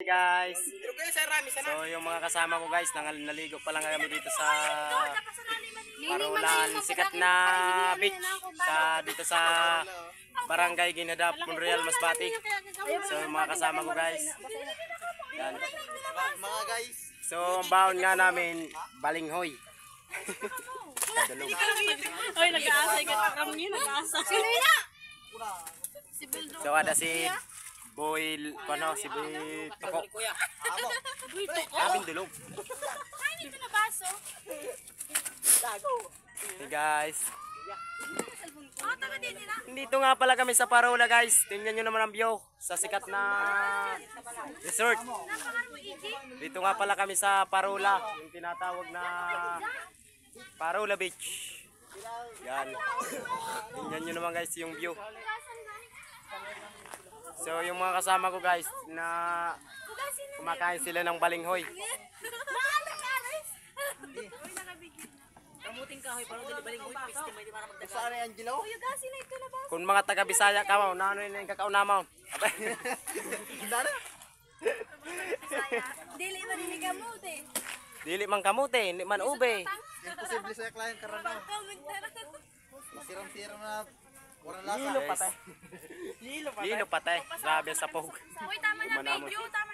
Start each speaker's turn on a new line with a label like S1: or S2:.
S1: guys. So yung mga kasama ko guys, naligo pa lang kami dito sa Parolan, sikat na beach dito sa Barangay Ginadap, Monreal, Masbate. So yung mga kasama ko guys. Yan.
S2: Mga guys.
S1: So ang baon nga namin, balinghoy.
S3: Oy, nag-aasay ka kami, nag-aasay. Sino na?
S1: So ada si Boy, si Boy Toko. Abing dulog.
S3: Ay, dito na baso.
S1: Hey guys.
S3: Oh, taga din nila.
S1: Dito nga pala kami sa Parola guys. Tingnan nyo naman ang view sa sikat na resort. Dito nga pala kami sa Parola, yung tinatawag na Parola Beach. Yan. Tingnan nyo naman guys yung view. So yung mga kasama ko guys na kumakain sila ng balinghoy.
S3: Kamuting kahoy para dili balinghoy piste may di para magdaga.
S2: Saan ay Angelo?
S1: Kung mga taga Bisaya ka mo, naano yung kakao mo?
S2: Dara.
S3: Dili man ni kamuti.
S1: Dili man kamote, hindi man ube.
S2: Imposible sa client karana. Siram-siram na walang lasa.
S1: Lilo patay. Grabe sa pog.
S3: Uy, tama na video, tama